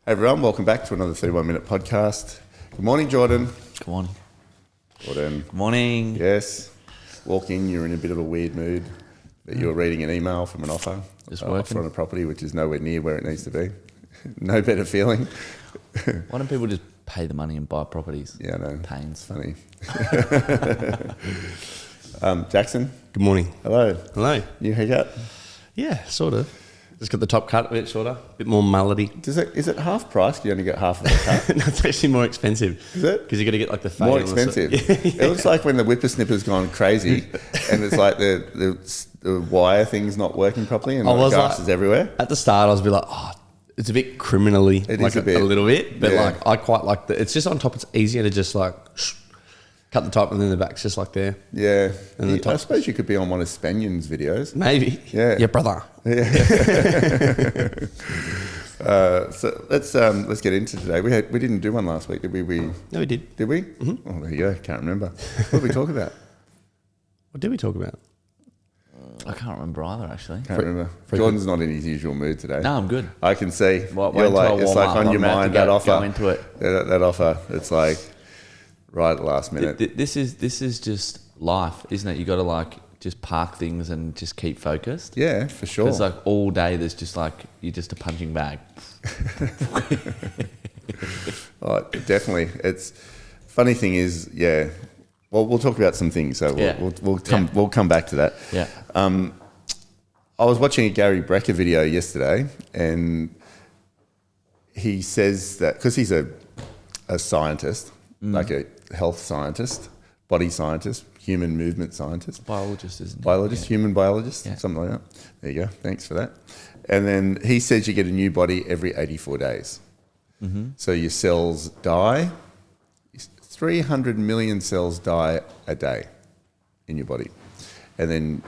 Hey everyone, welcome back to another 31 Minute podcast. Good morning, Jordan. Come on. Jordan. Good morning. Yes. Walk in, you're in a bit of a weird mood. That you're reading an email from an offer. Just Offer working. on a property which is nowhere near where it needs to be. No better feeling. Why don't people just pay the money and buy properties? Yeah, I know. Pains. Funny. Jackson. Good morning. Hello. Hello. New haircut. Yeah, sort of. Just got the top cut a bit shorter, a bit more melody. Is it half price? You only get half of the cut. No, it's actually more expensive. Is it? Because you got to get like the fade More on the side. expensive. It looks like when the whippersnipper's gone crazy and it's like the wire thing's not working properly and I the was grass like- is everywhere. At the start, I was a bit like, oh, it's a bit criminally. It like is a bit. a little bit. But Yeah. like, I quite like it's just on top, it's easier to just like cut the top and then the back's just like there. Yeah. And the I top- suppose you could be on one of Spanion's videos. Maybe. Yeah. Yeah, brother. So let's get into today. We didn't do one last week, did we? No, we did. Did we? Mm-hmm. Oh, there you go. Can't remember. What did we talk about? What did we talk about? I can't remember either, actually. Can't remember. Jordan's not in his usual mood today. No, I'm good. I can see. Wait You're until I like, it's warm like up. on I'm your gonna have mind, to that go offer. into it. That offer. It's like right at the last minute. This is just life, isn't it? You got to like just park things and just keep focused. Yeah, for sure. It's like all day there's just like, you're just a punching bag. Oh, definitely. It's funny thing is, yeah. Well, we'll talk about some things, so Yeah. we'll come back to that. Yeah. I was watching a Gary Brecker video yesterday, and he says that because he's a scientist, like a health scientist, body scientist, human movement scientist, Biologist, isn't it? biologist, human biologist, Yeah. something like that. There you go. Thanks for that. And then he says you get a new body every 84 days. Mm-hmm. So your cells die. 300 million cells die a day in your body. And then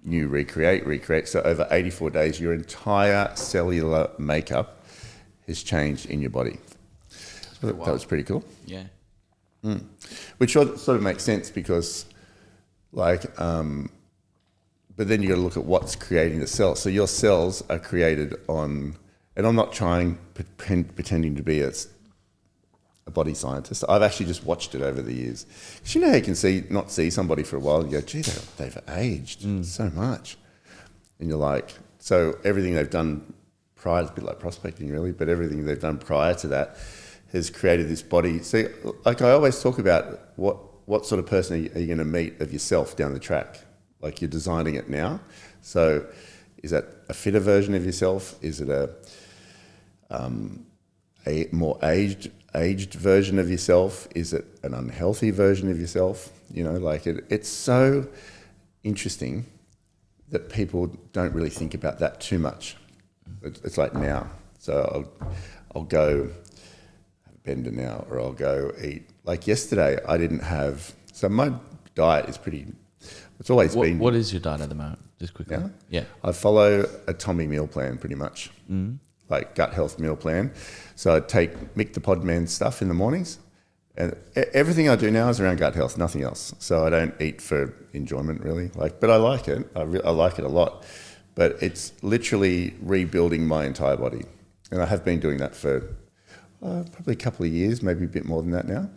you recreate. So over 84 days, your entire cellular makeup has changed in your body. That was pretty cool. Yeah. Which sort of makes sense because, like, but then you got to look at what's creating the cells. So your cells are created on, and I'm not pretending to be a body scientist. I've actually just watched it over the years. Because you know how you can not see somebody for a while and you go, gee, they've aged so much. And you're like, so everything they've done prior, it's a bit like prospecting really, but everything they've done prior to that has created this body. See, like I always talk about what sort of person are you going to meet of yourself down the track? Like you're designing it now. So is that a fitter version of yourself? Is it a more aged version of yourself? Is it an unhealthy version of yourself? You know, like it's so interesting that people don't really think about that too much. It's like now. So I'll go have a bender now, or I'll go eat. Like yesterday, I didn't have. So my diet is pretty. It's always been. What is your diet at the moment? Just quickly. Yeah. I follow a Tommy meal plan pretty much, like gut health meal plan. So I take Mick the Podman stuff in the mornings, and everything I do now is around gut health, nothing else. So I don't eat for enjoyment really, but I like it. I like it a lot, but it's literally rebuilding my entire body, and I have been doing that for probably a couple of years, maybe a bit more than that now.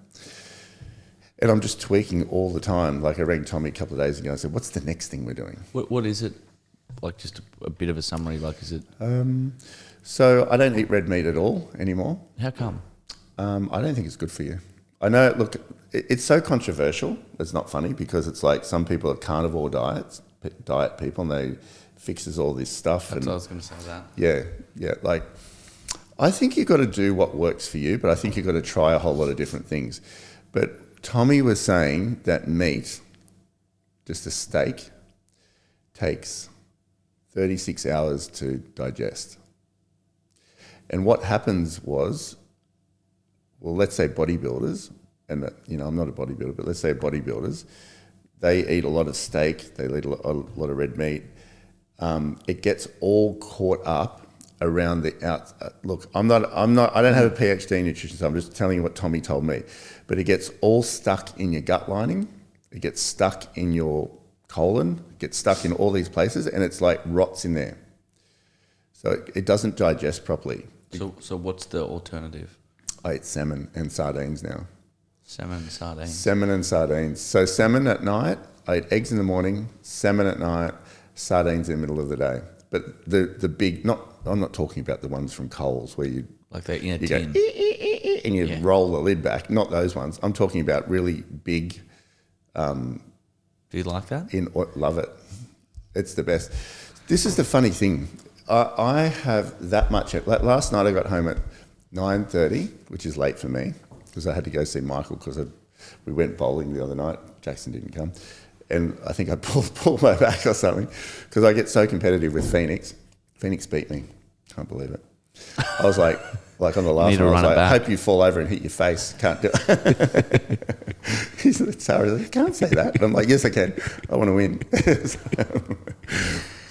And I'm just tweaking all the time. Like I rang Tommy a couple of days ago and I said, what's the next thing we're doing? What is it? Like just a bit of a summary. Like, is it? So I don't eat red meat at all anymore. How come? I don't think it's good for you. I know, look, it's so controversial. It's not funny because it's like some people are carnivore diet people and they fixes all this stuff. That's what I was going to say that. Yeah. Like, I think you've got to do what works for you, but I think you've got to try a whole lot of different things. But Tommy was saying that meat, just a steak, takes 36 hours to digest. And what happens was, well, let's say bodybuilders, and I'm not a bodybuilder, but let's say bodybuilders, they eat a lot of steak, they eat a lot of red meat. It gets all caught up around the out. Look, I don't have a PhD in nutrition, so I'm just telling you what Tommy told me. But it gets all stuck in your gut lining. It gets stuck in your colon. It gets stuck in all these places, and it's like rots in there. So it doesn't digest properly. So what's the alternative? I eat salmon and sardines now. Salmon and sardines. Salmon and sardines. So salmon at night, I eat eggs in the morning, salmon at night, sardines in the middle of the day. But the big, I'm not talking about the ones from Coles where you Like they're in a go tin. and you roll the lid back. Not those ones. I'm talking about really big. Do you like that? Love it. It's the best. This is the funny thing. I have that much. Like last night I got home at 9:30, which is late for me because I had to go see Michael because we went bowling the other night. Jackson didn't come. And I think I pulled my back or something because I get so competitive with Phoenix. Phoenix beat me. Can't believe it. I was like on the last Need to one, I was run it like, I back. hope you fall over and hit your face. Can't do it. He's like, sorry, I can't say that. And I'm like, yes, I can. I want to win.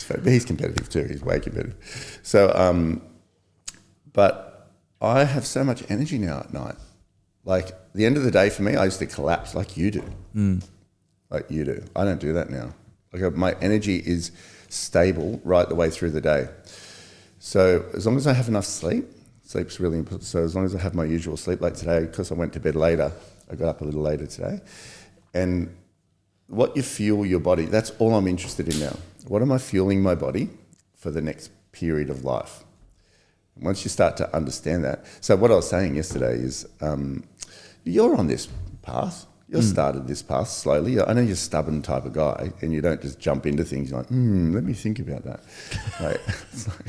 But he's competitive too. He's way competitive. So, but I have so much energy now at night. Like the end of the day for me, I used to collapse like you do. Like you do. I don't do that now. Like my energy is stable right the way through the day. So as long as I have enough sleep, sleep's really important. So as long as I have my usual sleep, like today, because I went to bed later, I got up a little later today. And what you fuel your body, that's all I'm interested in now. What am I fueling my body for the next period of life? Once you start to understand that. So what I was saying yesterday is you're on this path. You started this path slowly. I know you're a stubborn type of guy and you don't just jump into things like, let me think about that. Like, it's like,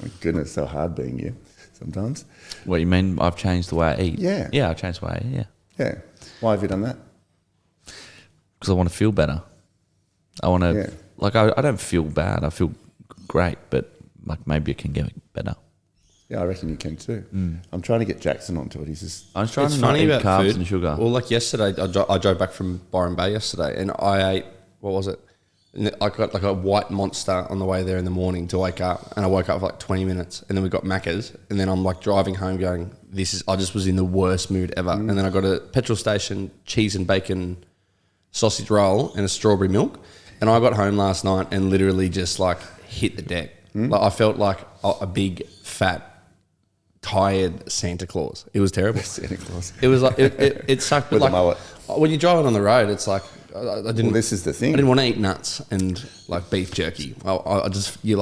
my goodness, so hard being you sometimes. What you mean? I've changed the way I eat. Yeah. Yeah, I've changed the way I eat. Yeah. Yeah. Why have you done that? Because I want to feel better. I want to, Yeah. like, I don't feel bad. I feel great, but like maybe it can get better. Yeah, I reckon you can too. I'm trying to get Jackson onto it. He's just, I'm trying It's to not funny eat about carbs food. and sugar. Well, like yesterday, I drove back from Byron Bay yesterday, and I ate, what was it? And I got like a white monster on the way there in the morning to wake up, and I woke up for like 20 minutes, and then we got Macca's, and then I'm like driving home going, I just was in the worst mood ever. And then I got a petrol station, cheese and bacon sausage roll and a strawberry milk, and I got home last night and literally just like hit the deck. Like I felt like a big fat tired Santa Claus. It was terrible. Santa Claus. It was like it sucked. But With a like mullet. when you're driving on the road, it's like I didn't. Well, this is the I thing. didn't want to eat nuts and like beef jerky. I just you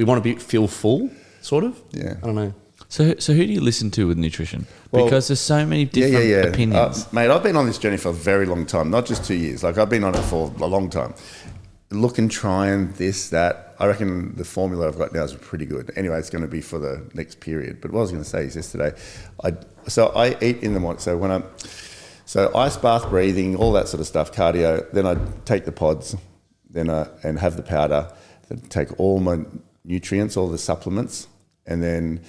want to feel full, sort of. Yeah. I don't know. So who do you listen to with nutrition? Well, Because there's so many different opinions. Mate, I've been on this journey for a very long time, not just 2 years. Like I've been on it for a long time. Look and try and this, that. I reckon the formula I've got now is pretty good. Anyway, it's going to be for the next period. But what I was going to say is yesterday, I eat in the morning. So ice bath, breathing, all that sort of stuff, cardio. Then I take the pods, and have the powder. Then take all my nutrients, all the supplements, and then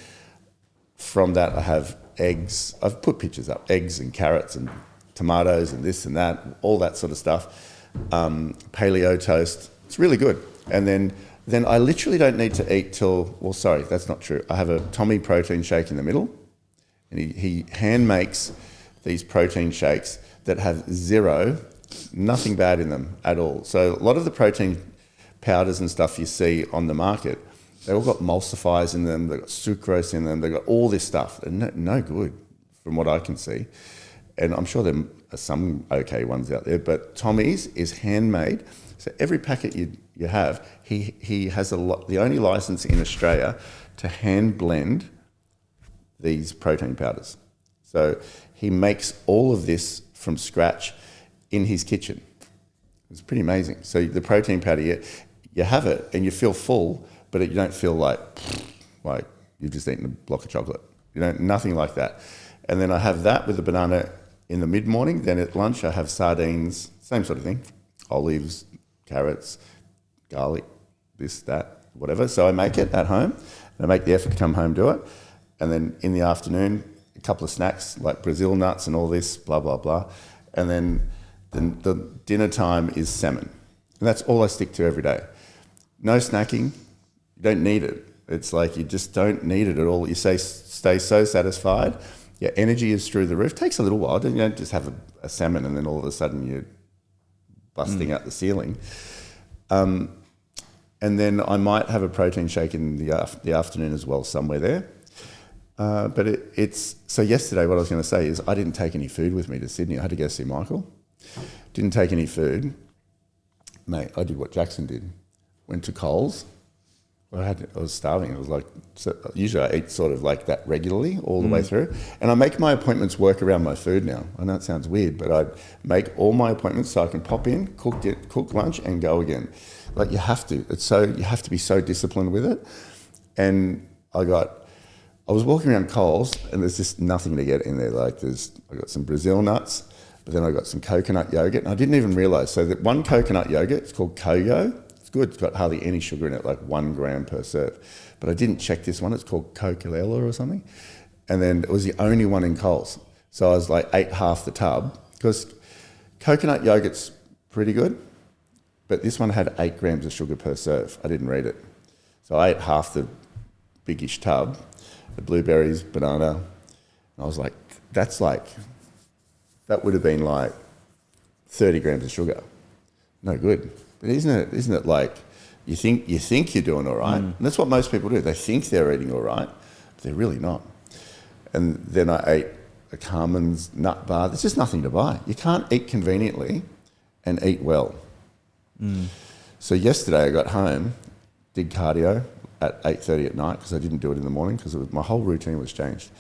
from that I have eggs. I've put pictures up, eggs and carrots and tomatoes and this and that, all that sort of stuff. Paleo toast. It's really good. And then I literally don't need to eat till, well, sorry, that's not true. I have a Tommy protein shake in the middle, and he hand makes these protein shakes that have nothing bad in them at all. So a lot of the protein powders and stuff you see on the market, they've all got emulsifiers in them, they've got sucrose in them, they've got all this stuff. They're no good from what I can see. And I'm sure there are some okay ones out there, but Tommy's is handmade. So every packet you have, he has the only license in Australia to hand blend these protein powders. So he makes all of this from scratch in his kitchen. It's pretty amazing. So the protein powder, you have it and you feel full, but you don't feel like you've just eaten a block of chocolate. Nothing like that. And then I have that with a banana in the mid-morning. Then at lunch I have sardines, same sort of thing, olives, carrots, garlic, this, that, whatever. So I make it at home, and I make the effort to come home, do it. And then in the afternoon, a couple of snacks like Brazil nuts and all this, blah, blah, blah. And then the dinner time is salmon. And that's all I stick to every day. No snacking. You don't need it. It's like you just don't need it at all. You stay so satisfied. Your energy is through the roof. Takes a little while. You don't just have a salmon and then all of a sudden you're busting out the ceiling. And And then I might have a protein shake in the afternoon as well, somewhere there. But it's so yesterday. What I was going to say is I didn't take any food with me to Sydney. I had to go see Michael. Didn't take any food, mate. I did what Jackson did. Went to Coles. I was starving. It was like, so usually I eat sort of like that regularly all the way through. And I make my appointments work around my food now. I know it sounds weird, but I make all my appointments so I can pop in, cook lunch and go again. Like you have to. You have to be so disciplined with it. And I was walking around Coles and there's just nothing to get in there. Like I got some Brazil nuts, but then I got some coconut yogurt. And I didn't even realise. So that one coconut yogurt, it's called Koyo. Good. It's got hardly any sugar in it, like 1 gram per serve. But I didn't check this one. It's called Coca-Cola or something. And then it was the only one in Coles. So I was like, ate half the tub because coconut yogurt's pretty good, but this one had 8 grams of sugar per serve. I didn't read it. So I ate half the biggish tub, the blueberries, banana. And I was like, that would have been like 30 grams of sugar. No good. But isn't it like you think you're doing all right? And that's what most people do. They think they're eating all right, but they're really not. And then I ate a Carmen's nut bar. There's just nothing to buy. You can't eat conveniently and eat well. So yesterday I got home, did cardio at 8:30 at night because I didn't do it in the morning because my whole routine was changed.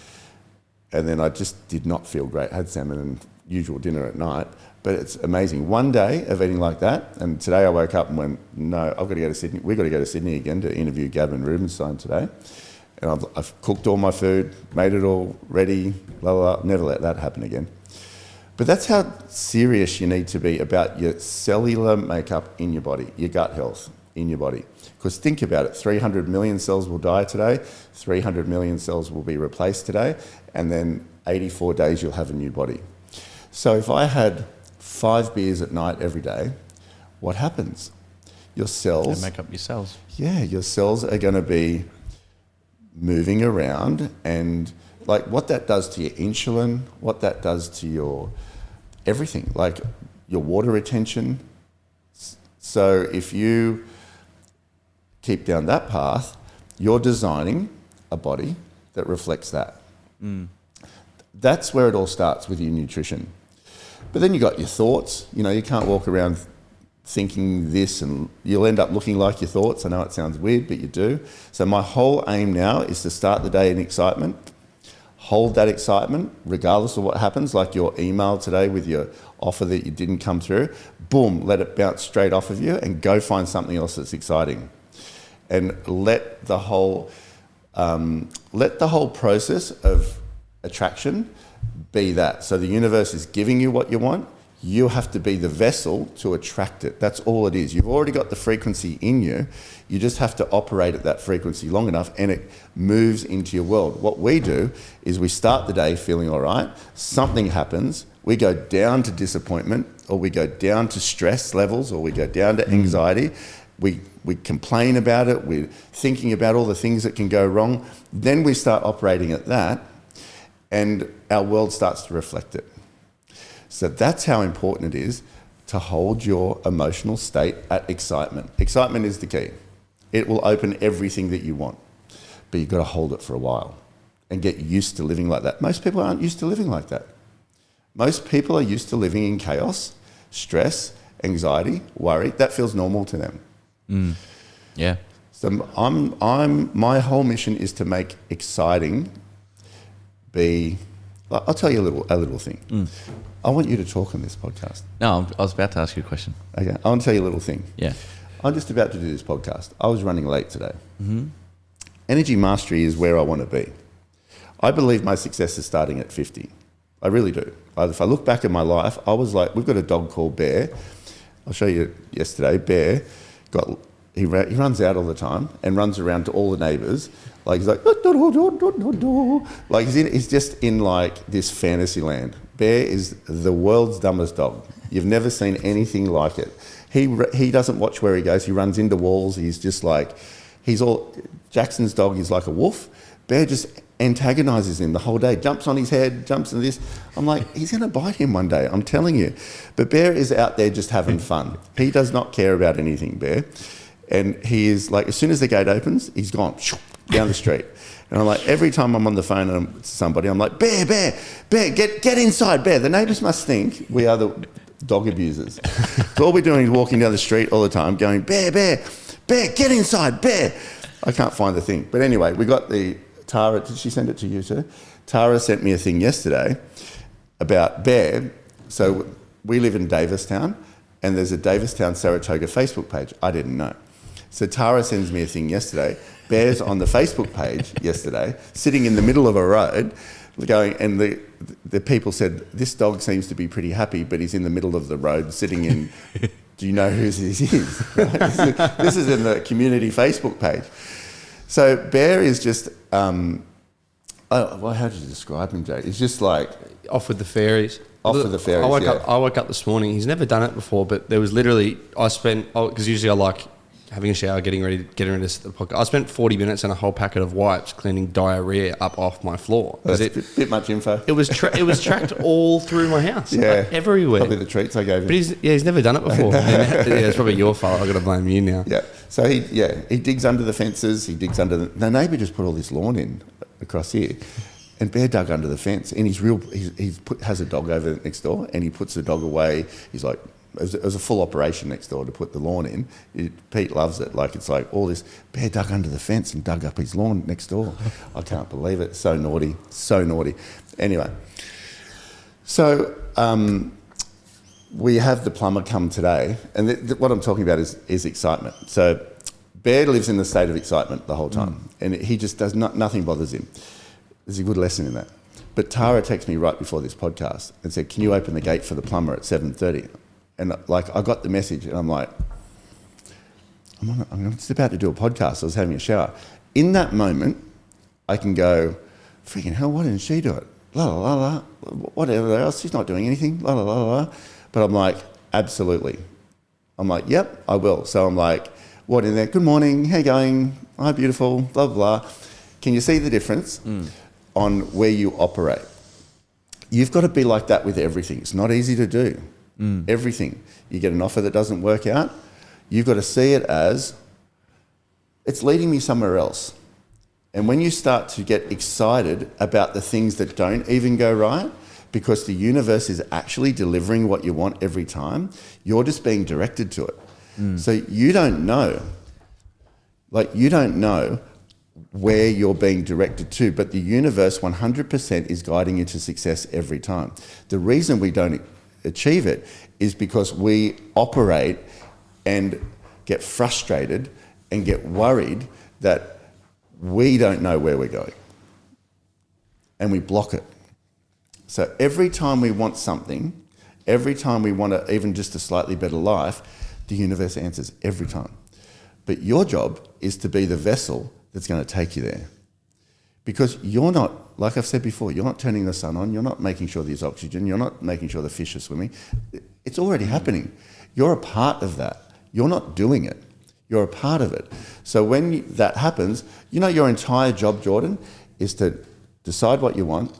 And then I just did not feel great. I had salmon and usual dinner at night. But it's amazing. One day of eating like that, and today I woke up and went, no, I've got to go to Sydney. We've got to go to Sydney again to interview Gavin Rubenstein today. And I've cooked all my food, made it all ready, blah, blah, blah. Never let that happen again. But that's how serious you need to be about your cellular makeup in your body, your gut health in your body. Because think about it, 300 million cells will die today, 300 million cells will be replaced today, and then 84 days you'll have a new body. So if I had 5 beers at night every day, what happens? Your cells... They make up your cells. Yeah, your cells are going to be moving around, and like what that does to your insulin, what that does to your everything, like your water retention. So if you keep down that path, you're designing a body that reflects that. That's where it all starts with your nutrition. But then you got your thoughts. You know, you can't walk around thinking this and you'll end up looking like your thoughts. I know it sounds weird, but you do. So my whole aim now is to start the day in excitement, hold that excitement regardless of what happens, like your email today with your offer that you didn't come through, boom, let it bounce straight off of you and go find something else that's exciting. And let the whole process of attraction be that. So the universe is giving you what you want. You have to be the vessel to attract it. That's all it is. You've already got the frequency in you. You just have to operate at that frequency long enough and it moves into your world. What we do is we start the day feeling all right. Something happens. We go down to disappointment, or we go down to stress levels, or we go down to anxiety. We complain about it. We're thinking about all the things that can go wrong. Then we start operating at that, and our world starts to reflect it. So that's how important it is to hold your emotional state at excitement. Excitement is the key. It will open everything that you want, but you've got to hold it for a while and get used to living like that. Most people aren't used to living like that. Most people are used to living in chaos, stress, anxiety, worry. That feels normal to them. Yeah. So my whole mission is to make exciting be. I'll tell you a little thing. I want you to talk on this podcast. No, I was about to ask you a question. Okay, I want to tell you a little thing. Yeah. I'm just about to do this podcast. I was running late today. Energy mastery is where I want to be. I believe my success is starting at 50. I really do. If I look back at my life, I was like, we've got a dog called Bear. I'll show you yesterday. Bear he runs out all the time and runs around to all the neighbours. Like he's like, he's just in like this fantasy land. Bear is the world's dumbest dog. You've never seen anything like it. He doesn't watch where he goes. He runs into walls. He's just like, Jackson's dog is like a wolf. Bear just antagonises him the whole day, jumps on his head, jumps in this. I'm like, he's going to bite him one day, I'm telling you. But Bear is out there just having fun. He does not care about anything, Bear. And he is like, as soon as the gate opens, he's gone down the street. And I'm like, every time I'm on the phone to somebody, I'm like, Bear, get inside, Bear. The neighbours must think we are the dog abusers. So all we're doing is walking down the street all the time going, Bear, get inside, Bear. I can't find the thing. But anyway, we got Tara, did she send it to you too? Tara sent me a thing yesterday about Bear. So we live in Davistown, and there's a Davistown Saratoga Facebook page. I didn't know. So Tara sends me a thing yesterday. Bear's on the Facebook page yesterday, sitting in the middle of a road, going, and the people said, this dog seems to be pretty happy, but he's in the middle of the road, sitting in. Do you know who this is? Right? This is in the community Facebook page. So Bear is just, how did you describe him, Jay? He's just like Off with the fairies. I woke up this morning. He's never done it before, but there was literally because usually I like having a shower, getting ready to set the podcast. I spent 40 minutes and a whole packet of wipes cleaning diarrhea up off my floor. That's a bit much info. It was tracked all through my house, like everywhere. Probably the treats I gave him. But he's never done it before. It's probably your fault. I've got to blame you now. Yeah. So he digs under the fences. He digs under the neighbour just put all this lawn in across here, and Bear dug under the fence. And has a dog over next door, and he puts the dog away. He's like. It was a full operation next door to put the lawn in. Pete loves it. Like, it's like all this. Bear dug under the fence and dug up his lawn next door. I can't believe it. So naughty. Anyway, so we have the plumber come today, and what I'm talking about is excitement. So Bear lives in the state of excitement the whole time, and he just does nothing bothers him. There's a good lesson in that. But Tara texted me right before this podcast and said, "Can you open the gate for the plumber at 7:30?" And like, I got the message, and I'm like, I'm just about to do a podcast. I was having a shower. In that moment, I can go, freaking hell, why didn't she do it? La la la la. Whatever else, she's not doing anything. La la la la. But I'm like, absolutely. I'm like, yep, I will. So I'm like, what in there? Good morning. How you going? Hi, beautiful. Blah blah blah. Can you see the difference on where you operate? You've got to be like that with everything. It's not easy to do. Everything. You get an offer that doesn't work out, you've got to see it as it's leading me somewhere else. And when you start to get excited about the things that don't even go right, because the universe is actually delivering what you want every time, you're just being directed to it. So you don't know where you're being directed to, but the universe 100% is guiding you to success every time. The reason we don't achieve it is because we operate and get frustrated and get worried that we don't know where we're going, and we block it. So every time we want something, every time we want even just a slightly better life, the universe answers every time. But your job is to be the vessel that's going to take you there. Because you're not, like I've said before, you're not turning the sun on, you're not making sure there's oxygen, you're not making sure the fish are swimming. It's already happening. You're a part of that. You're not doing it. You're a part of it. So when that happens, your entire job, Jordan, is to decide what you want,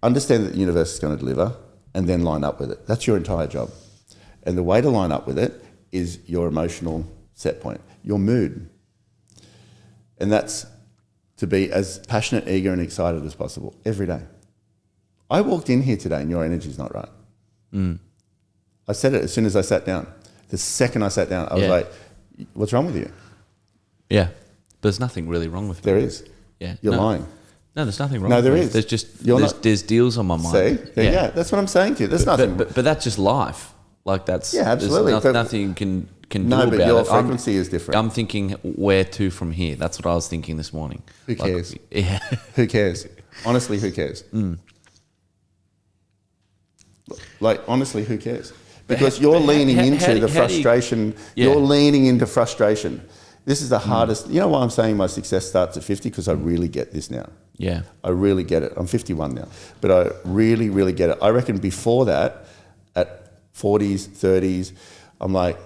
understand that the universe is going to deliver, and then line up with it. That's your entire job. And the way to line up with it is your emotional set point, your mood. And that's to be as passionate, eager, and excited as possible every day. I walked in here today and your energy's not right. I said it as soon as I sat down. The second I sat down, I was like, what's wrong with you? Yeah. But there's nothing really wrong with me. There is. Yeah. You're lying. No, there's nothing wrong No, with there me. is. There's just, There's deals on my mind. See? Yeah, that's what I'm saying to you. There's nothing. But that's just life. Like that's... Yeah, absolutely. There's nothing you can do no, about it. but your frequency is different. I'm thinking, where to from here? That's what I was thinking this morning. Who cares? Yeah. Who cares? Honestly, who cares? Like, honestly, who cares? Because you're leaning into the frustration. You're leaning into frustration. This is the hardest. You know why I'm saying my success starts at 50? Because I really get this now. Yeah. I really get it. I'm 51 now. But I really, really get it. I reckon before that, at 40s, 30s, I'm like,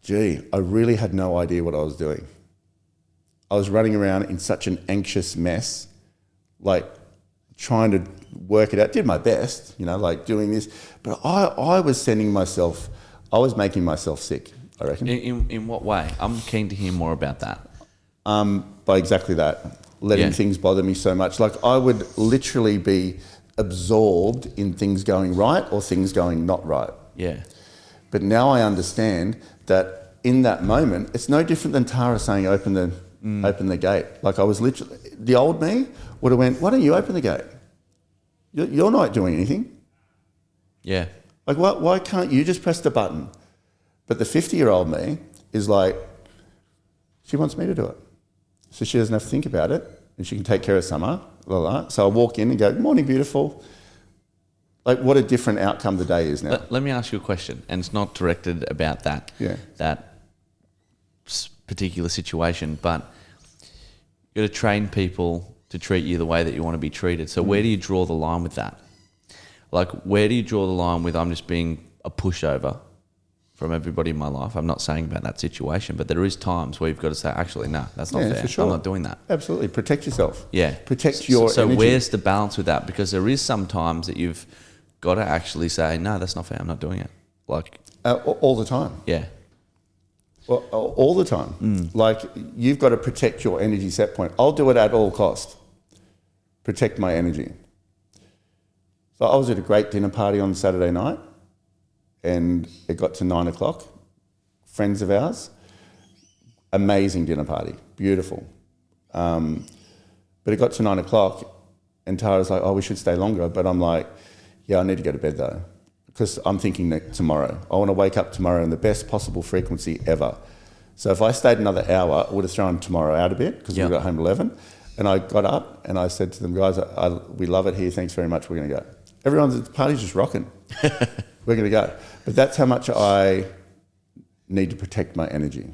gee, I really had no idea what I was doing. I was running around in such an anxious mess, like trying to work it out. Did my best, like doing this. But I was making myself sick. I reckon. In what way? I'm keen to hear more about that. By exactly that, letting Yeah. things bother me so much. Like I would literally be absorbed in things going right or things going not right. Yeah. But now I understand that in that moment, it's no different than Tara saying, open the gate. Like I was literally, the old me would have went, why don't you open the gate? You're not doing anything. Yeah. Like why can't you just press the button? But the 50-year-old me is like, she wants me to do it. So she doesn't have to think about it and she can take care of Summer. Blah, blah. So I walk in and go, morning, beautiful. Like what a different outcome the day is now. Let me ask you a question, and it's not directed about that Yeah. that particular situation, but you got to train people to treat you the way that you want to be treated. So where do you draw the line with that? Like, where do you draw the line with I'm just being a pushover from everybody in my life? I'm not saying about that situation, but there is times where you've got to say, actually, no, that's not fair. For sure. I'm not doing that. Absolutely. Protect yourself. Yeah. Protect your So energy. where's the balance with that? Because there is some times that you've got to actually say, no, that's not fair. I'm not doing it. Like, All the time. yeah. Well, all the time. Like you've got to protect your energy set point. I'll do it at all cost. Protect my energy. So I was at a great dinner party on Saturday night and it got to 9 o'clock. Friends of ours, amazing dinner party, beautiful. But it got to 9 o'clock and Tara's like, oh, we should stay longer. But I'm like, yeah, I need to go to bed though. Because I'm thinking that tomorrow, I want to wake up tomorrow in the best possible frequency ever. So if I stayed another hour, I would have thrown tomorrow out a bit because we got home at 11. And I got up and I said to them, guys, we love it here. Thanks very much. We're going to go. Everyone's at the party's just rocking. We're going to go. But that's how much I need to protect my energy.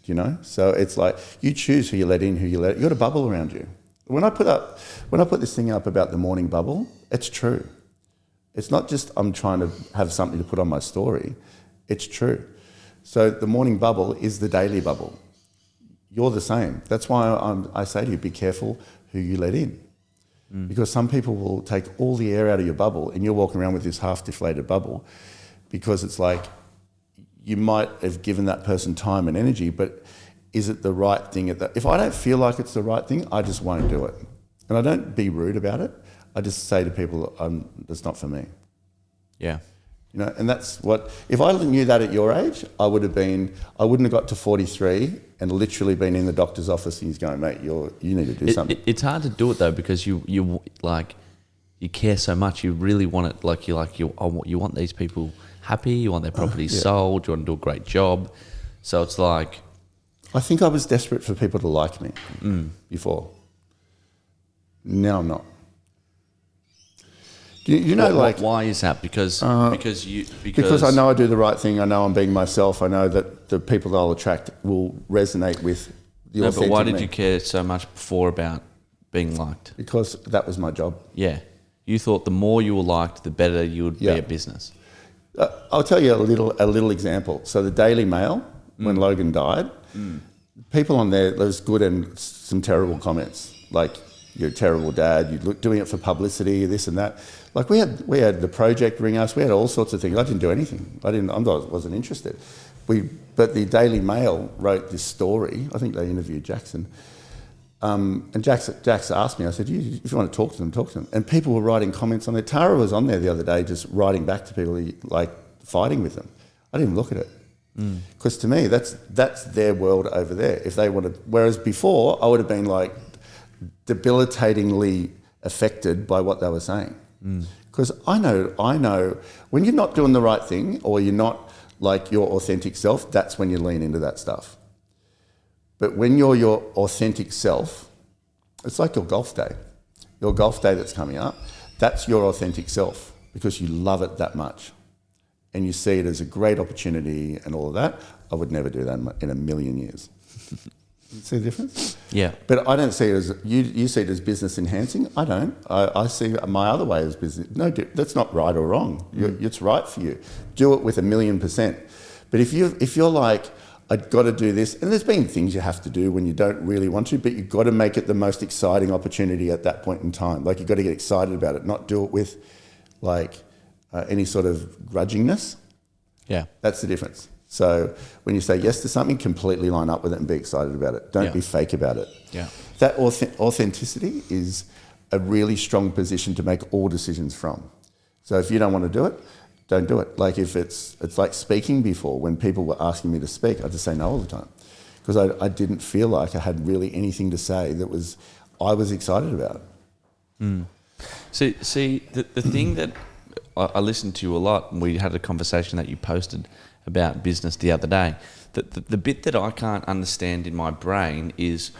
You know? So it's like you choose who you let in, who you let. You got a bubble around you. When I put this thing up about the morning bubble, it's true. It's not just I'm trying to have something to put on my story. It's true. So the morning bubble is the daily bubble. You're the same. That's why I say to you, be careful who you let in. Because some people will take all the air out of your bubble and you're walking around with this half-deflated bubble because it's like you might have given that person time and energy, but is it the right thing? If I don't feel like it's the right thing, I just won't do it. And I don't be rude about it. I just say to people, that's not for me. Yeah. You know, and that's what, if I knew that at your age, I wouldn't have got to 43 and literally been in the doctor's office and he's going, mate, you need to do something. It's hard to do it though because you care so much. You really want it. You want these people happy. You want their property sold. You want to do a great job. So it's like, I think I was desperate for people to like me before. Now I'm not. You know, why is that? Because I know I do the right thing. I know I'm being myself. I know that the people that I'll attract will resonate with the authentic but why did me. you care so much before about being liked? Because that was my job. Yeah, you thought the more you were liked, the better you would be a business. I'll tell you a little example. So the Daily Mail, when Logan died, people on there, there was good and some terrible comments like, you're a terrible dad, you're doing it for publicity, this and that. Like we had the project ring us, we had all sorts of things. I didn't do anything. I wasn't interested. But the Daily Mail wrote this story. I think they interviewed Jackson. And Jax asked me, I said, if you want to talk to them, talk to them. And people were writing comments on it. Tara was on there the other day just writing back to people, like fighting with them. I didn't even look at it. Because to me, that's their world over there. If they wanted, whereas before, I would have been like debilitatingly affected by what they were saying. Because I know when you're not doing the right thing or you're not like your authentic self, that's when you lean into that stuff. But when you're your authentic self, it's like your golf day that's coming up, that's your authentic self because you love it that much and you see it as a great opportunity and all of that. I would never do that in a million years. See the difference? Yeah. But I don't see it as, you see it as business enhancing. I don't. I see my other way as business. No, that's not right or wrong. It's right for you. Do it with 1,000,000%. But if you're like, I've got to do this, and there's been things you have to do when you don't really want to, but you've got to make it the most exciting opportunity at that point in time. Like you've got to get excited about it, not do it with like any sort of grudgingness. Yeah. That's the difference. So when you say yes to something, completely line up with it and be excited about it. Don't Yeah. be fake about it. Yeah. That authenticity is a really strong position to make all decisions from. So if you don't want to do it, don't do it. Like if it's like speaking before, when people were asking me to speak, I just say no all the time because I didn't feel like I had really anything to say that I was excited about it. See, the thing that I listened to you a lot, and we had a conversation that you posted about business the other day. The bit that I can't understand in my brain is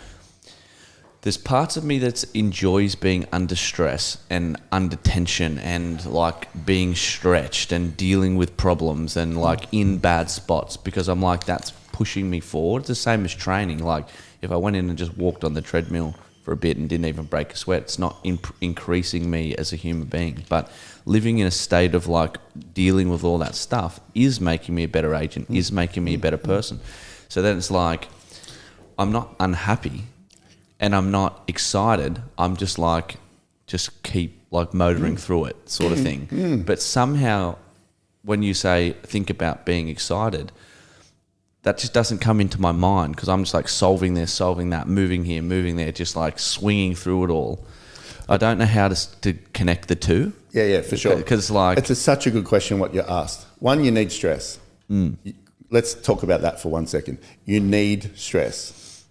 there's parts of me that enjoys being under stress and under tension and like being stretched and dealing with problems and like in bad spots because I'm like, that's pushing me forward. It's the same as training. Like if I went in and just walked on the treadmill for a bit and didn't even break a sweat, it's not increasing me as a human being. But living in a state of like dealing with all that stuff is making me a better agent, is making me a better person. So then it's like, I'm not unhappy and I'm not excited. I'm just like, just keep like motoring through it sort of thing. But somehow when you say, think about being excited, that just doesn't come into my mind because I'm just like solving this, solving that, moving here, moving there, just like swinging through it all. I don't know how to connect the two. Yeah, for sure. Because like... It's such a good question what you asked. One, you need stress. Let's talk about that for 1 second. You need stress.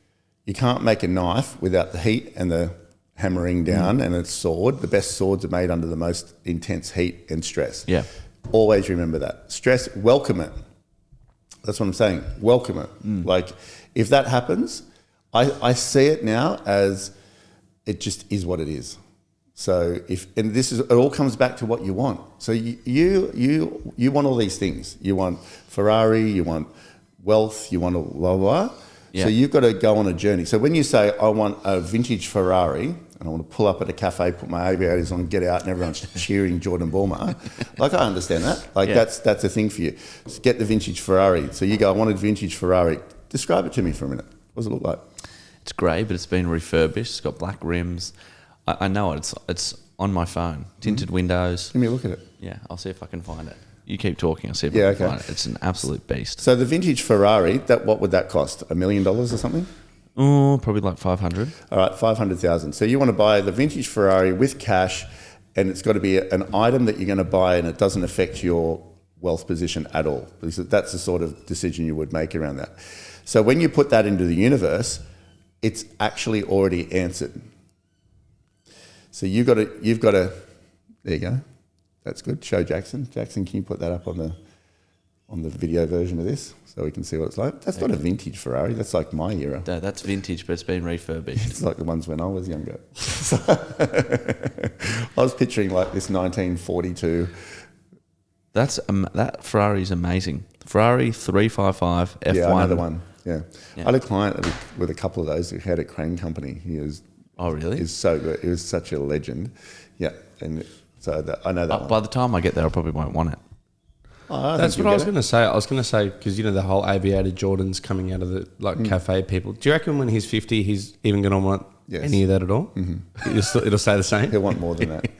You can't make a knife without the heat and the hammering down and a sword. The best swords are made under the most intense heat and stress. Yeah. Always remember that. Stress, welcome it. That's what I'm saying. Welcome it. Like, if that happens, I see it now as it just is what it is. So it all comes back to what you want. So you want all these things. You want Ferrari, you want wealth, you want blah, blah, blah. Yeah. So you've got to go on a journey. So when you say, I want a vintage Ferrari, and I want to pull up at a cafe, put my aviators on, get out, and everyone's cheering Jordan Bulmer, like I understand that. Like that's a thing for you. So get the vintage Ferrari. So you go, I want a vintage Ferrari. Describe it to me for a minute. What does it look like? It's grey, but it's been refurbished. It's got black rims. I know it. It's on my phone. Tinted windows. Give me a look at it. Yeah, I'll see if I can find it. You keep talking. I'll see if I can find it. It's an absolute beast. So the vintage Ferrari, what would that cost? $1 million or something? Oh, probably like 500. All right, 500,000. So you want to buy the vintage Ferrari with cash, and it's got to be an item that you're going to buy, and it doesn't affect your wealth position at all. Because that's the sort of decision you would make around that. So when you put that into the universe, it's actually already answered. So you've got to. There you go. That's good. Show Jackson. Jackson, can you put that up on the video version of this so we can see what it's like? That's not a vintage Ferrari. That's like my era. No, that's vintage, but it's been refurbished. It's like the ones when I was younger. So I was picturing like this 1942. That Ferrari is amazing. Ferrari 355 F1. Yeah, another one. Yeah. I had a client with a couple of those who had a crane company. He was. Oh, really? He's so good. He was such a legend. Yeah, and so I know that one. By the time I get there, I probably won't want it. Oh, That's what I was going to say. I was going to say, because, you know, the whole aviator Jordans coming out of the cafe people. Do you reckon when he's 50, he's even going to want any of that at all? Mm-hmm. It'll stay the same? He'll want more than that.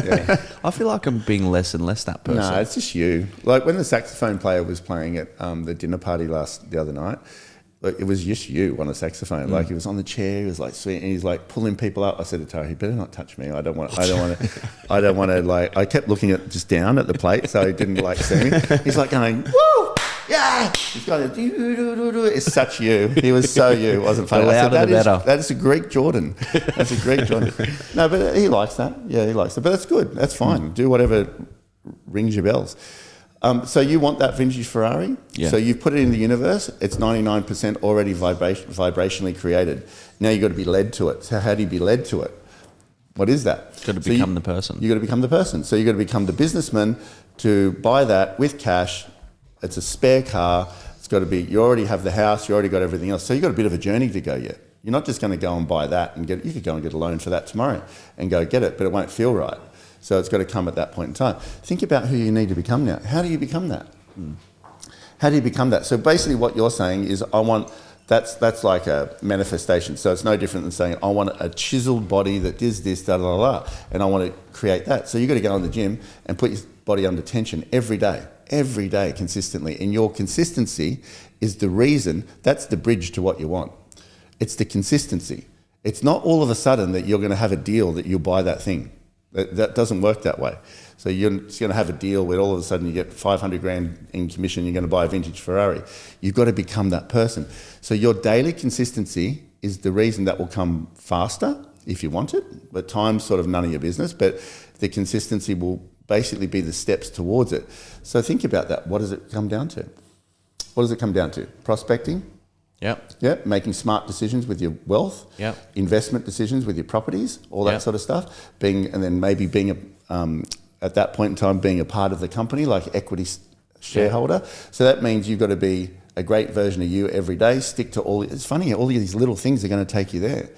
Yeah. I feel like I'm being less and less that person. No, it's just you. Like when the saxophone player was playing at the dinner party the other night, like it was just you on a saxophone. Like he was on the chair, he was like sweet, and he's like pulling people up. I said to Tara, "You better not touch me. I don't want to." Like I kept looking just down at the plate, so he didn't like see me. He's like going, "Woo, yeah!" He's going, "Do." It's such you. He was so you. It wasn't funny. The louder the better. That is a Greek Jordan. That's a Greek Jordan. No, but he likes that. Yeah, he likes it. But that's good. That's fine. Do whatever rings your bells. So you want that vintage Ferrari? Yeah. So you've put it in the universe. It's 99% already vibrationally created. Now you've got to be led to it. So how do you be led to it? What is that? Got to become the person. You've got to become the person. So you've got to become the businessman to buy that with cash. It's a spare car. It's got to be, you already have the house. You already got everything else. So you've got a bit of a journey to go yet. You're not just going to go and buy that and you could go and get a loan for that tomorrow and go get it, but it won't feel right. So it's got to come at that point in time. Think about who you need to become now. How do you become that? How do you become that? So basically what you're saying is that's like a manifestation. So it's no different than saying I want a chiseled body that does this, da, da, da, da, and I want to create that. So you've got to go in the gym and put your body under tension every day. every day consistently. And your consistency is the reason, that's the bridge to what you want. It's the consistency. It's not all of a sudden that you're going to have a deal that you'll buy that thing. That doesn't work that way. So you're just going to have a deal where all of a sudden you get 500 grand in commission, you're going to buy a vintage Ferrari. You've got to become that person. So your daily consistency is the reason that will come faster if you want it, but time's sort of none of your business, but the consistency will basically be the steps towards it. So think about that. What does it come down to? What does it come down to? Prospecting? Yep. Yeah, making smart decisions with your wealth, Yep. investment decisions with your properties, all that Yep. sort of stuff. And then maybe being at that point in time, being a part of the company, like equity shareholder. So that means you've got to be a great version of you every day. Stick to all. It's funny, all of these little things are going to take you there.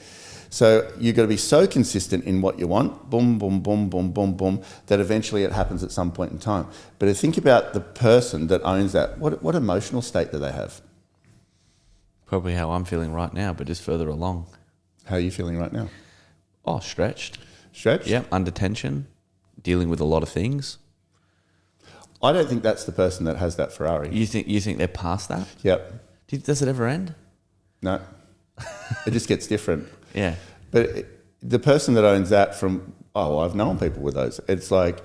So you've got to be so consistent in what you want, boom, boom, boom, boom, boom, boom, that eventually it happens at some point in time. But think about the person that owns that. What emotional state do they have? Probably how I'm feeling right now, but just further along. How are you feeling right now? Oh, stretched. Stretched? Yeah, under tension, dealing with a lot of things. I don't think that's the person that has that Ferrari. You think they're past that? Yep. Does it ever end? No. It just gets different. Yeah. But the person that owns that I've known people with those. It's like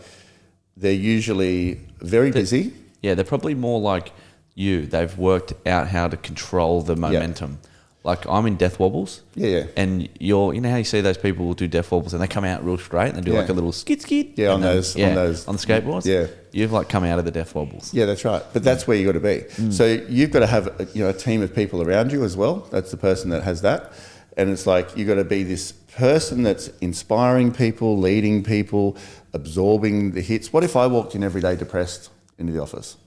they're usually very busy. Yeah, they're probably more like you. They've worked out how to control the momentum. Like I'm in death wobbles. Yeah. And you know how you see those people will do death wobbles and they come out real straight and they do like a little skid. Yeah, on the skateboards. Yeah. You've like come out of the death wobbles. Yeah, that's right. But that's where you got to be. So you've got to have a team of people around you as well. That's the person that has that. And it's like you've got to be this person that's inspiring people, leading people, absorbing the hits. What if I walked in every day depressed into the office?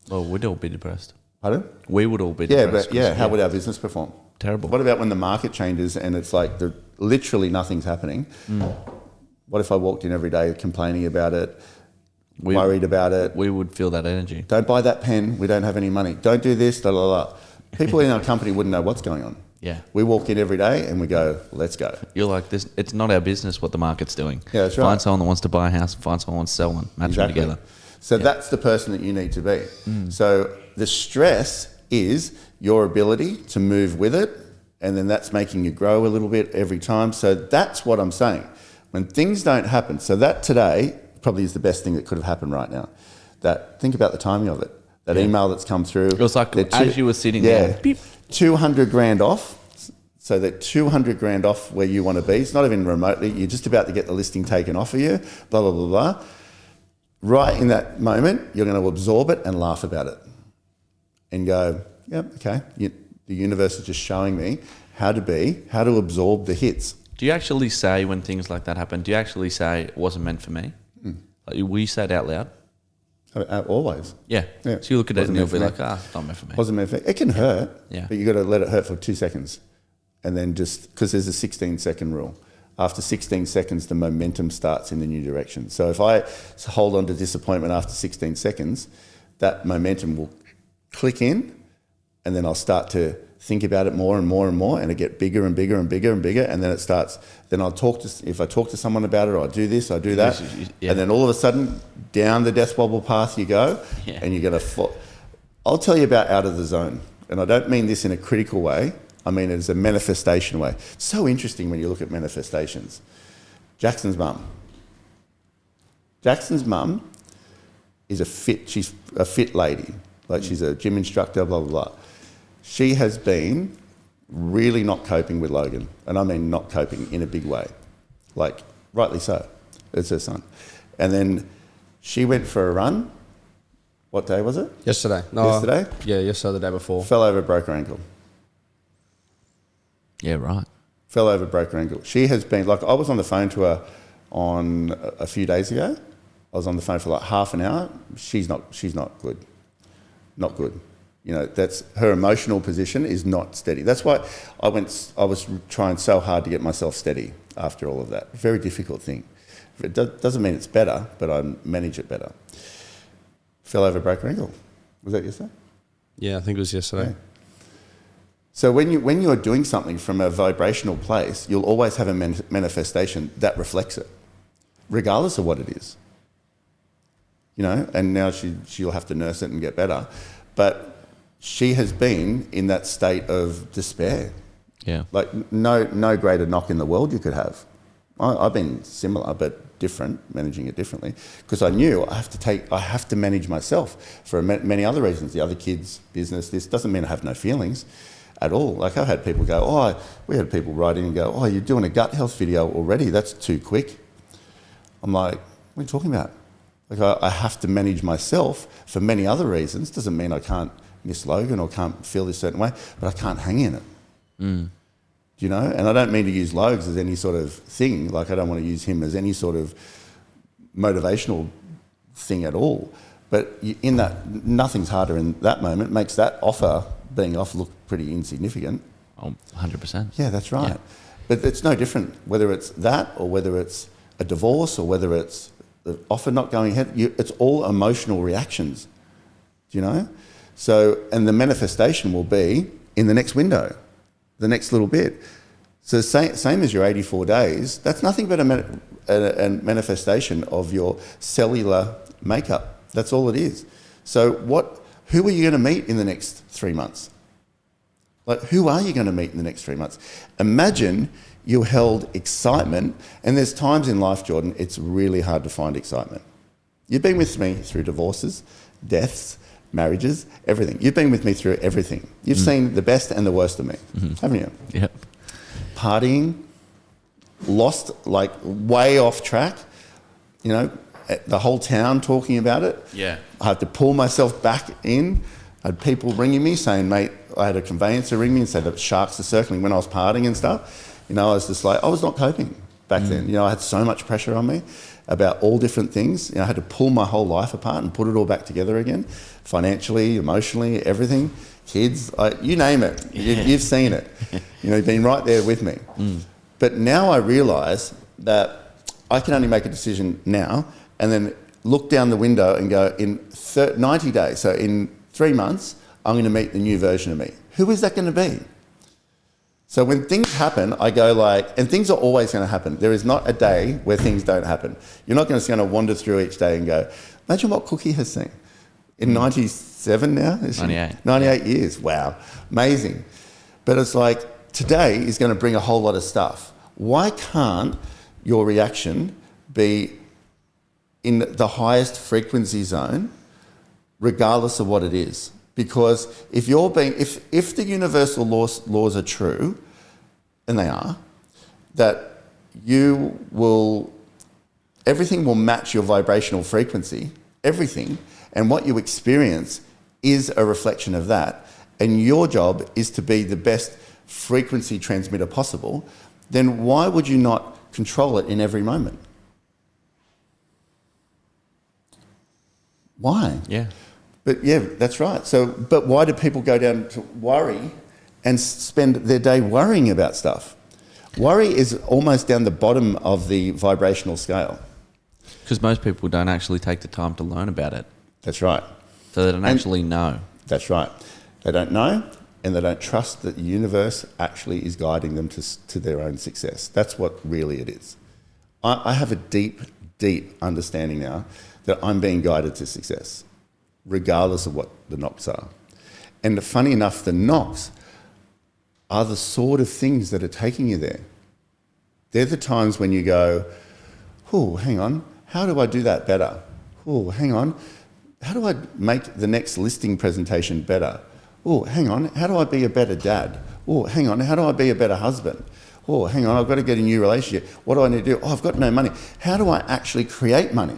Well, we'd all be depressed. Pardon? We would all be Yeah, depressed. but how would our business perform? Terrible. What about when the market changes and it's like literally nothing's happening? What if I walked in every day complaining about it, worried about it? We would feel that energy. Don't buy that pen. We don't have any money. Don't do this. People in our company wouldn't know what's going on. Yeah. We walk in every day and we go, let's go. You're like this. It's not our business what the market's doing. Yeah, that's right. Find someone that wants to buy a house. Find someone who wants to sell one. Match them together. So that's the person that you need to be. So the stress is your ability to move with it, and then that's making you grow a little bit every time. So that's what I'm saying. When things don't happen, so that today probably is the best thing that could have happened right now. Think about the timing of it. That email that's come through. It was like as you were sitting there, beep. 200 grand off. So that 200 grand off where you want to be. It's not even remotely. You're just about to get the listing taken off of you, blah, blah, blah, blah. Right in that moment, you're going to absorb it and laugh about it and go, yep, okay. The universe is just showing me how to absorb the hits. Do you actually say when things like that happen, do you actually say it wasn't meant for me? Like, will you say it out loud? Always. Yeah. Yeah. So you look at it Wasn't and you'll meant be for like, me. it's not meant for me. Wasn't meant for it can hurt, Yeah. but you got to let it hurt for 2 seconds. And then because there's a 16-second rule. After 16 seconds, the momentum starts in the new direction. So if I hold on to disappointment after 16 seconds, that momentum will click in, and then I'll start to think about it more and more and more, and it get bigger and bigger and bigger and bigger, and then it starts. Then if I talk to someone about it, or I do this, I do that, and then all of a sudden, down the death wobble path you go, and you're going to. I'll tell you about out of the zone, and I don't mean this in a critical way. I mean it as a manifestation way. It's so interesting when you look at manifestations. Jackson's mum. Jackson's mum is she's a fit lady. Like she's a gym instructor, blah, blah, blah. She has been really not coping with Logan. And I mean not coping in a big way. Like, rightly so. It's her son. And then she went for a run. What day was it? Yesterday. Yesterday? Yeah, yesterday, the day before. Fell over, broke her ankle. Yeah, right. Fell over, broke her ankle. She has been, like, I was on the phone to her on a few days ago. I was on the phone for like half an hour. She's not good. Not good. You know, that's her emotional position is not steady. That's why I was trying so hard to get myself steady after all of that. Very difficult thing. It doesn't mean it's better, but I manage it better. Fell over, broke her ankle. Was that yesterday? Yeah, I think it was yesterday. Yeah. So when you're doing something from a vibrational place, you'll always have a manifestation that reflects it, regardless of what it is. you know, and now she'll have to nurse it and get better. But she has been in that state of despair. Yeah. Like no greater knock in the world you could have. I've been similar but different, managing it differently, because I knew I have to manage myself for many other reasons. The other kids, business, this doesn't mean I have no feelings at all. Like I've had people go, we had people write in and go, you're doing a gut health video already, that's too quick. I'm like, what are you talking about? Like I have to manage myself for many other reasons. Doesn't mean I can't miss Logan or can't feel this certain way, but I can't hang in it. You know, and I don't mean to use Logs as any sort of thing. Like I don't want to use him as any sort of motivational thing at all. But in that, nothing's harder in that moment. Makes that offer being off look pretty insignificant. Oh, 100%. Yeah, that's right. Yeah. But it's no different whether it's that or whether it's a divorce or whether it's the offer not going ahead. It's all emotional reactions, do you know? So, and the manifestation will be in the next window, the next little bit. So same as your 84 days, that's nothing but a manifestation of your cellular makeup. That's all it is. So who are you going to meet in the next 3 months? Like, who are you going to meet in the next 3 months? Imagine you held excitement, and there's times in life, Jordan, it's really hard to find excitement. You've been with me through divorces, deaths, marriages, everything. You've been with me through everything. You've seen the best and the worst of me, haven't you? Yep. Partying, lost, like way off track, you know, the whole town talking about it. Yeah. I had to pull myself back in. I had people ringing me saying, mate, I had a conveyancer ring me and say that sharks are circling when I was partying and stuff. You know, I was just like, I was not coping back then. You know, I had so much pressure on me about all different things. You know, I had to pull my whole life apart and put it all back together again, financially, emotionally, everything. Kids, you name it. You've seen it. You know, you've been right there with me. But now I realise that I can only make a decision now and then look down the window and go, in 90 days, so in 3 months, I'm going to meet the new version of me. Who is that going to be? So when things happen, I go like, and things are always going to happen. There is not a day where things don't happen. You're not going to wander through each day and go, imagine what Cookie has seen. In 97 now? 98. 98 years. Wow. Amazing. But it's like, today is going to bring a whole lot of stuff. Why can't your reaction be in the highest frequency zone, regardless of what it is? Because if the universal laws are true, and they are, that everything will match your vibrational frequency, everything, and what you experience is a reflection of that, and your job is to be the best frequency transmitter possible, then why would you not control it in every moment? Why? Yeah. But yeah, that's right. So, but why do people go down to worry and spend their day worrying about stuff? Worry is almost down the bottom of the vibrational scale. Because most people don't actually take the time to learn about it. That's right. So they don't actually know. That's right. They don't know, and they don't trust that the universe actually is guiding them to their own success. That's what really it is. I have a deep, deep understanding now that I'm being guided to success, regardless of what the knocks are. And funny enough, the knocks are the sort of things that are taking you there. They're the times when you go, oh, hang on, how do I do that better? Oh, hang on, how do I make the next listing presentation better? Oh, hang on, how do I be a better dad? Oh, hang on, how do I be a better husband? Oh, hang on, I've got to get a new relationship. What do I need to do? Oh, I've got no money. How do I actually create money?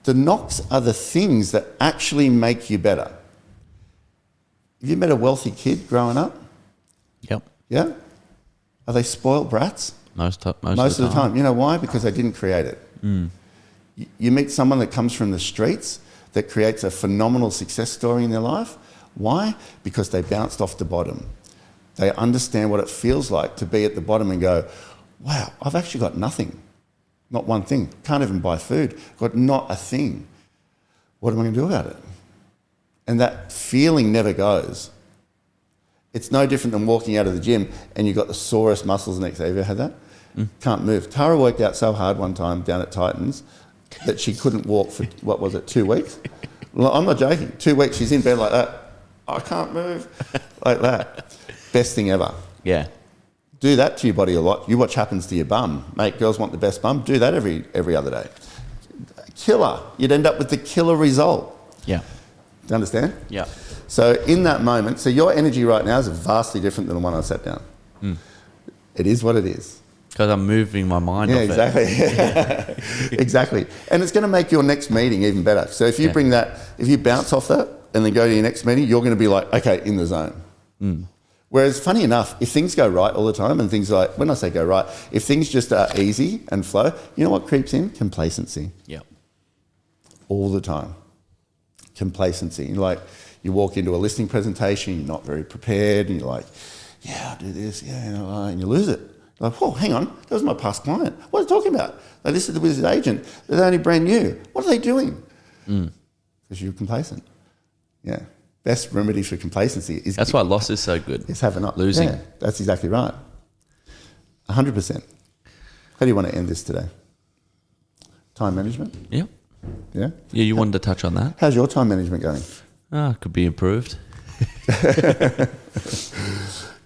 The knocks are the things that actually make you better. Have you met a wealthy kid growing up? Yep. Yeah? Are they spoiled brats? Most of the time. You know why? Because they didn't create it. You meet someone that comes from the streets that creates a phenomenal success story in their life. Why? Because they bounced off the bottom. They understand what it feels like to be at the bottom and go, wow, I've actually got nothing. Not one thing. Can't even buy food. Got not a thing. What am I going to do about it? And that feeling never goes. It's no different than walking out of the gym and you've got the sorest muscles next day. Have you ever had that? Can't move. Tara worked out so hard one time down at Titans. that she couldn't walk for, 2 weeks? Well, I'm not joking. 2 weeks, she's in bed like that. I can't move. Like that. Best thing ever. Yeah. Do that to your body a lot. You watch happens to your bum. Mate, girls want the best bum. Do that every other day. Killer. You'd end up with the killer result. Yeah. Do you understand? Yeah. So in that moment, so your energy right now is vastly different than the one I sat down. It is what it is. Because I'm moving my mind off Exactly. it. Exactly. And it's going to make your next meeting even better. So if you bring that, if you bounce off that and then go to your next meeting, you're going to be like, okay, in the zone. Whereas funny enough, if things go right all the time and things like, when I say go right, if things just are easy and flow, you know what creeps in? Complacency. Yeah. All the time. Complacency. Like you walk into a listing presentation, you're not very prepared and you're like, yeah, I'll do this, yeah, and you lose it. Like, whoa, hang on, that was my past client. What are they talking about? Like, this is the wizard agent. They're only brand new. What are they doing? Because you're complacent. Yeah. Best remedy for complacency is... That's why loss is so good. Is having not losing. Yeah, that's exactly right. 100%. How do you want to end this today? Time management? Yeah. Yeah? Yeah, you wanted to touch on that? How's your time management going? Could be improved.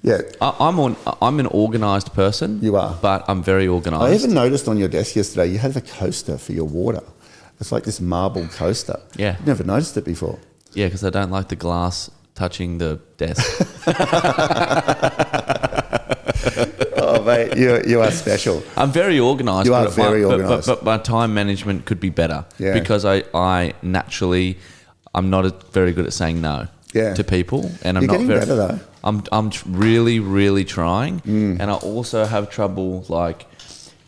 Yeah. I'm an organised person. You are. But I'm very I organised. even noticed on your desk yesterday you had a coaster for your water. It's like this marble coaster. Yeah. Never noticed it before. Yeah, because I don't like the glass touching the desk. Oh, mate, you are special. I'm very organised. You are very organised. But my time management could be better. Yeah. Because I naturally, I'm not very good at saying no to people. And You're getting better though. I'm really, really trying. And I also have trouble, like,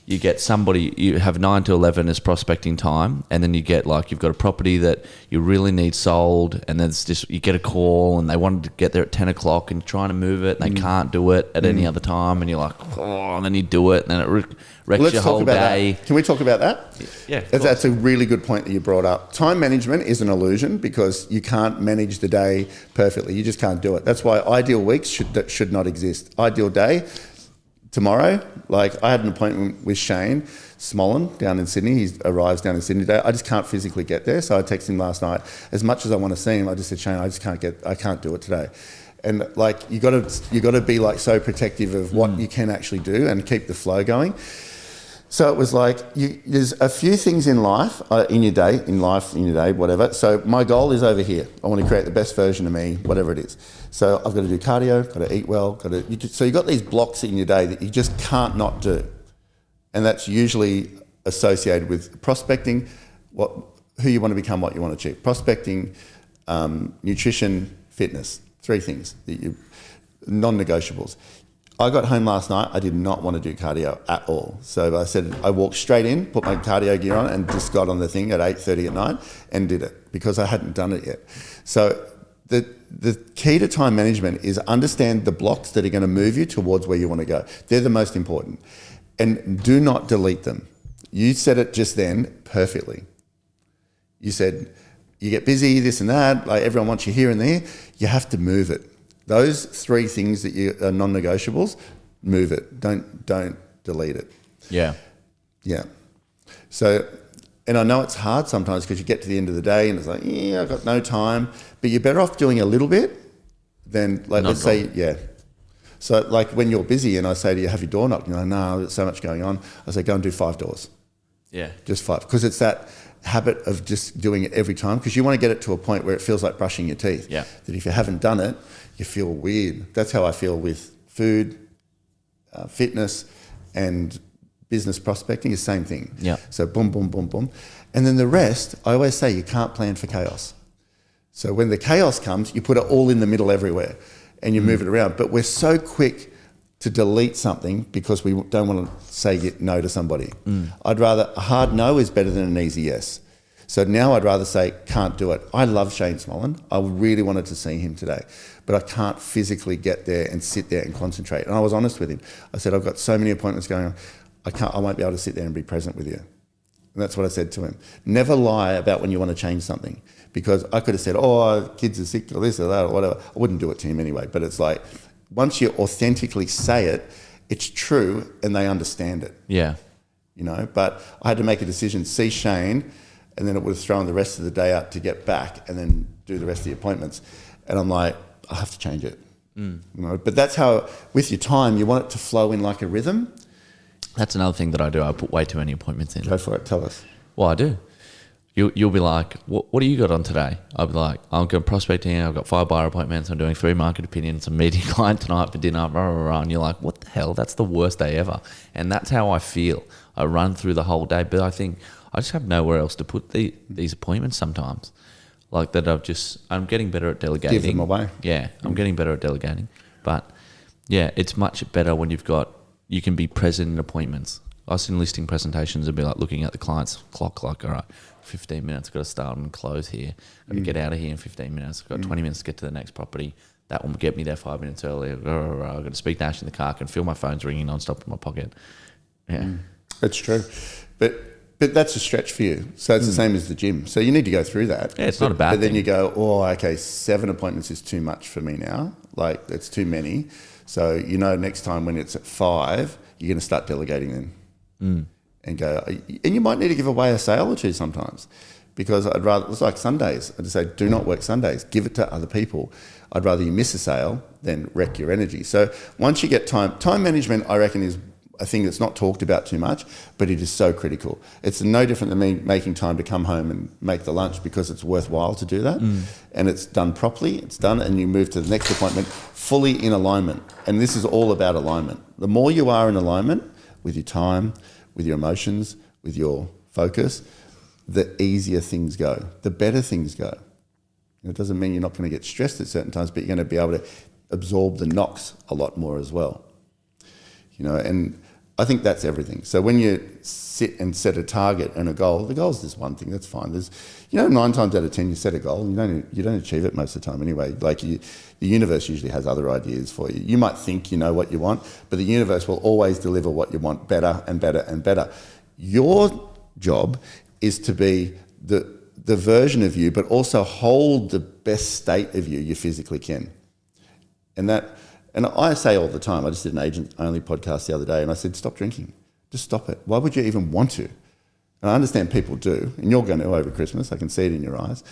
you get somebody, you have 9 to 11 as prospecting time, and then you get, like, you've got a property that you really need sold, and then it's just, you get a call and they wanted to get there at 10 o'clock and you're trying to move it and they can't do it at any other time, and you're like, oh, and then you do it and then it wrecks your whole day. That. Can we talk about that? Yeah, that's a really good point that you brought up. Time management is an illusion because you can't manage the day perfectly. You just can't do it. That's why ideal weeks should not exist. Ideal day, tomorrow, like I had an appointment with Shane Smollen down in Sydney. He arrives down in Sydney today. I just can't physically get there. So I texted him last night. As much as I want to see him, I just said, Shane, I can't do it today. And like you got to be like so protective of what you can actually do and keep the flow going. So it was like there's a few things in life, in your day, whatever. So my goal is over here. I want to create the best version of me, whatever it is. So I've got to do cardio, got to eat well, so you've got these blocks in your day that you just can't not do. And that's usually associated with prospecting, who you want to become, what you want to achieve. Prospecting, nutrition, fitness, 3 things that non-negotiables. I got home last night, I did not want to do cardio at all. So I said, I walked straight in, put my cardio gear on and just got on the thing at 8:30 at night and did it because I hadn't done it yet. So the key to time management is understand the blocks that are going to move you towards where you want to go. They're the most important. And do not delete them. You said it just then perfectly. You said, you get busy, this and that, like everyone wants you here and there, you have to move it. Those 3 things that are non-negotiables, move it. Don't delete it. Yeah. Yeah. So, and I know it's hard sometimes because you get to the end of the day and it's like, yeah, I've got no time. But you're better off doing a little bit than, like, let's say, yeah. So, like, when you're busy and I say to you, have your door knocked? You're like, no, there's so much going on. I say, go and do 5 doors. Yeah. Just 5. Because it's that habit of just doing it every time because you want to get it to a point where it feels like brushing your teeth. Yeah. That if you haven't done it, you feel weird. That's how I feel with food, fitness, and business prospecting. Is the same thing. Yeah. So boom, boom, boom, boom. And then the rest, I always say you can't plan for chaos. So when the chaos comes, you put it all in the middle everywhere and you move it around. But we're so quick to delete something because we don't want to say no to somebody. I'd rather, a hard no is better than an easy yes. So now I'd rather say, can't do it. I love Shane Smollen. I really wanted to see him today, but I can't physically get there and sit there and concentrate. And I was honest with him. I said, I've got so many appointments going on. I won't be able to sit there and be present with you. And that's what I said to him. Never lie about when you want to change something, because I could have said, oh, kids are sick or this or that or whatever. I wouldn't do it to him anyway. But it's like, once you authentically say it, it's true and they understand it. Yeah. you know. But I had to make a decision, see Shane, and then it would have thrown the rest of the day out to get back and then do the rest of the appointments. And I'm like, I have to change it. You know, but that's how, with your time, you want it to flow in like a rhythm. That's another thing that I do. I put way too many appointments in. Go for it. Tell us. Well, I do. You'll be like, what do you got on today? I'll be like, I'm going prospecting. I've got 5 buyer appointments. I'm doing 3 market opinions. I'm meeting a client tonight for dinner. Blah, blah, blah. And you're like, what the hell? That's the worst day ever. And that's how I feel. I run through the whole day, but I think I just have nowhere else to put these appointments sometimes. Like that I'm getting better at delegating. Give them away. Yeah, I'm getting better at delegating. But yeah, it's much better when you can be present in appointments. I was in listing presentations and be like looking at the client's clock, like, all right, 15 minutes, got to start and close here. Got to get out of here in 15 minutes. Got 20 minutes to get to the next property. That will get me there 5 minutes earlier. I've got to speak Nash in the car. I can feel my phone's ringing non-stop in my pocket. Yeah. That's true. But that's a stretch for you. So it's the same as the gym. So you need to go through that. Yeah, it's not a bad thing. But then you go, oh, okay, 7 appointments is too much for me now. Like, it's too many. So, you know, next time when it's at 5, you're going to start delegating then. And go, and you might need to give away a sale or two sometimes, because it's like Sundays. I just say, do not work Sundays. Give it to other people. I'd rather you miss a sale than wreck your energy. So once you get time management, I reckon is a thing that's not talked about too much, but it is so critical. It's no different than me making time to come home and make the lunch, because it's worthwhile to do that. And it's done properly, it's done, and you move to the next appointment fully in alignment. And this is all about alignment. The more you are in alignment with your time, with your emotions, with your focus, the easier things go, the better things go. It doesn't mean you're not going to get stressed at certain times, but you're going to be able to absorb the knocks a lot more as well. You know, and I think that's everything. So when you sit and set a target and a goal, the goal is just one thing, that's fine. There's, 9 times out of 10 you set a goal, and you don't achieve it most of the time anyway. Like the universe usually has other ideas for you. You might think you know what you want, but the universe will always deliver what you want better and better and better. Your job is to be the version of you, but also hold the best state of you physically can. And I say all the time, I just did an agent-only podcast the other day, and I said, stop drinking. Just stop it. Why would you even want to? And I understand people do, and you're going to over Christmas. I can see it in your eyes.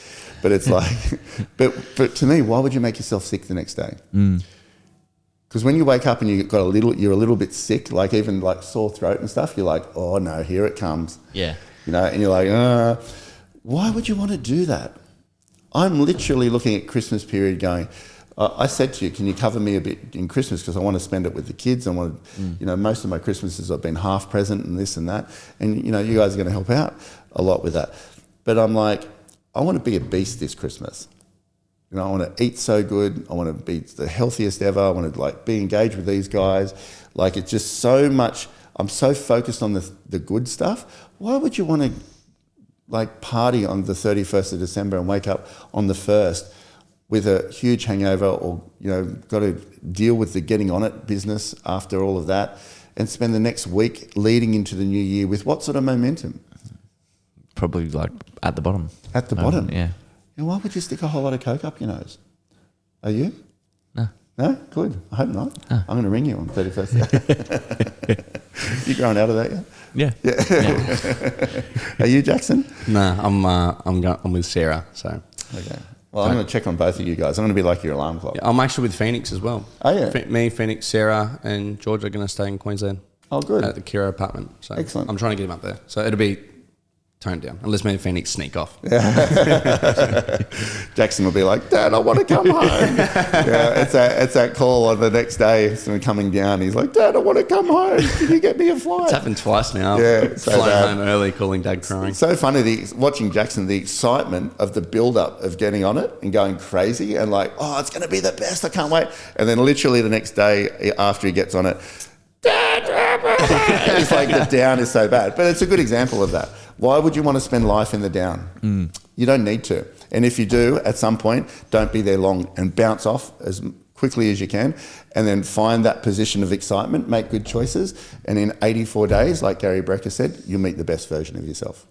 But it's like, but to me, why would you make yourself sick the next day? Because when you wake up and you're a little bit sick, like even like sore throat and stuff, you're like, oh no, here it comes. Yeah. And you're like, why would you want to do that? I'm literally looking at Christmas period going, I said to you, can you cover me a bit in Christmas, because I want to spend it with the kids. I want to, most of my Christmases I've been half present and this and that. And, you guys are going to help out a lot with that. But I'm like, I want to be a beast this Christmas. I want to eat so good. I want to be the healthiest ever. I want to be engaged with these guys. Like, it's just so much. I'm so focused on the good stuff. Why would you want to party on the 31st of December and wake up on the 1st with a huge hangover, or, got to deal with the getting on it business after all of that, and spend the next week leading into the new year with what sort of momentum? Probably at the bottom. At the bottom? Yeah. Why would you stick a whole lot of Coke up your nose? Are you? No. No? Good. I hope not. I'm going to ring you on 31st. You growing out of that yet? Yeah. Are you, Jackson? No, I'm with Sarah, so. Okay. Well, I'm going to check on both of you guys. I'm going to be like your alarm clock. Yeah, I'm actually with Phoenix as well. Oh, yeah? Me, Phoenix, Sarah and George are going to stay in Queensland. Oh, good. At the Kira apartment. So excellent. I'm trying to get him up there. So it'll be toned down, unless me and Phoenix sneak off. Jackson will be like, Dad, I want to come home. It's that call on the next day. So coming down, he's like, Dad, I want to come home. Can you get me a flight? It's happened twice now. Yeah, so flying home early, calling Dad crying. It's so funny watching Jackson, the excitement of the build-up of getting on it and going crazy and like, oh, it's going to be the best. I can't wait. And then literally the next day after he gets on it, Dad, it's like the down is so bad. But it's a good example of that. Why would you want to spend life in the down? You don't need to. And if you do, at some point, don't be there long and bounce off as quickly as you can, and then find that position of excitement, make good choices, and in 84 days, like Gary Brecker said, you'll meet the best version of yourself.